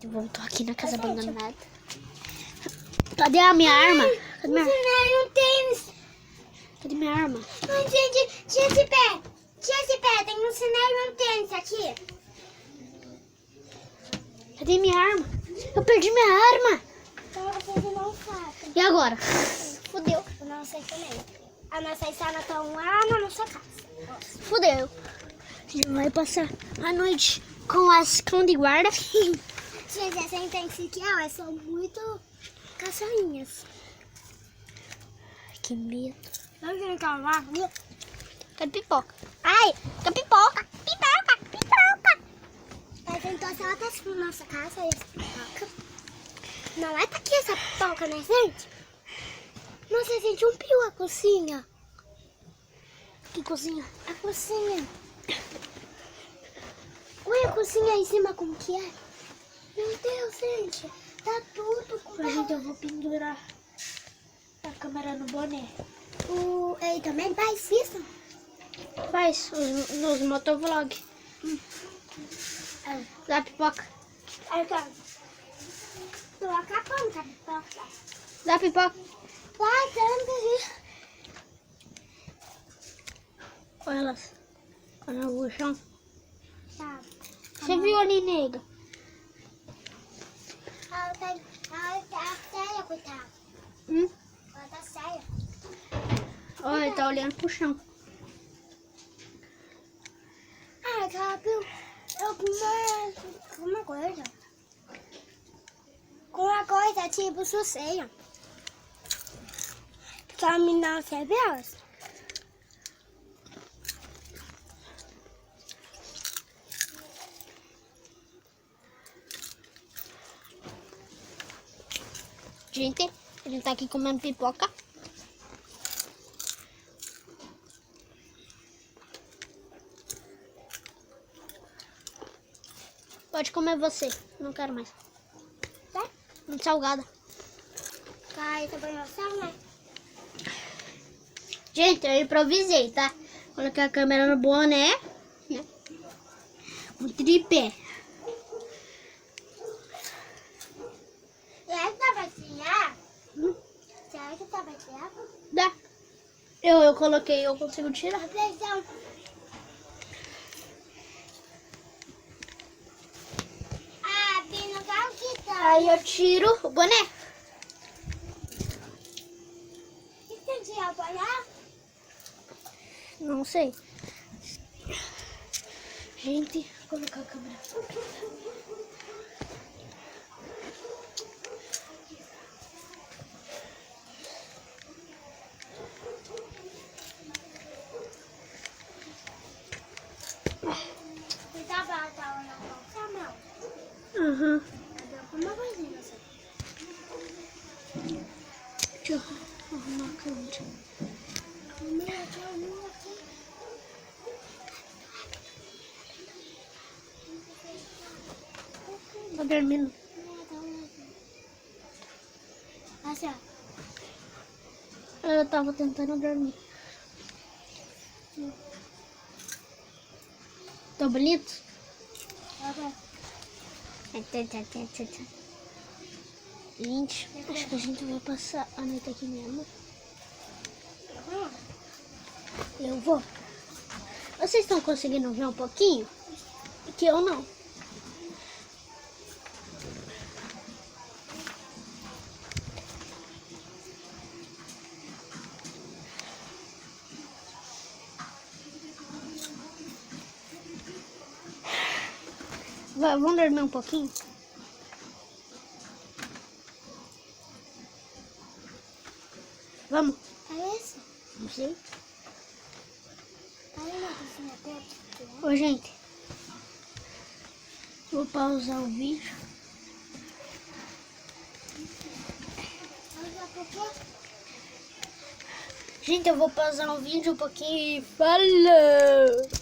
Voltou aqui na casa abandonada. Cadê a minha arma? Cadê minha... um tênis. Cadê minha arma? Ai, gente, tira esse pé. Tira esse pé, tem um sinal e um tênis aqui. Cadê minha arma? Eu perdi minha arma. Então vocês não sabem. E agora? Fudeu. Eu não sei também. A nossa escola está lá na nossa casa. Fudeu. A gente vai passar a noite com as cão de guarda. Gente, essa intensa aqui, elas são muito caçulinhas. Que medo. Vamos brincar lá? Cadê pipoca? Ai, cadê pipoca? Pipoca, pipoca. Ela tentou se ela tá na nossa casa, essa pipoca. Não é daqui essa pipoca, né, gente? Nossa, gente, um piu a cozinha. Que cozinha? A cozinha. Olha a cozinha aí em cima como que é. Meu Deus, gente. Tá tudo com Gente, eu vou pendurar a câmera no boné. Ele também faz isso? Faz nos motovlog. Dá pipoca. Aí, cara. Tô acabando com a pipoca. Dá pipoca. Vai, tanto. Olha elas. Olha o chão. Tá. Você viu ali, nega? Ela tá séria, coitada. Ela tá séria. Olha, ele tá olhando pro chão. Ah, ela viu alguma coisa. Com uma coisa tipo suceia. Que a menina recebe elas. Gente, a gente tá aqui comendo pipoca. Pode comer você. Não quero mais. Tá? Muito salgada. Cai, tá bem noção, né? Gente, eu improvisei, tá? Coloquei a câmera no boné, né? Um tripé. Será que dá pra tirar? Será que dá pra tirar? Dá. Eu coloquei, eu consigo tirar. Atenção. Ah, Pino, qual que tá? Aí eu tiro o boné. O que tem que apoiar? Não sei. Gente, vou colocar a câmera. Você tá olhando pra não? Aham. Uma coisinha, assim. Deixa eu arrumar a câmera. Tá dormindo. Assim, ó. Eu tava tentando dormir. Tô bonito? Gente, acho que a gente vai passar a noite aqui mesmo. Eu vou. Vocês estão conseguindo ver um pouquinho? Que eu não. Vamos dormir um pouquinho? Vamos? É isso? Não sei. Tá aí na cozinha perto. Ô, gente. Vou pausar o vídeo. Gente, eu vou pausar o vídeo um pouquinho e falou!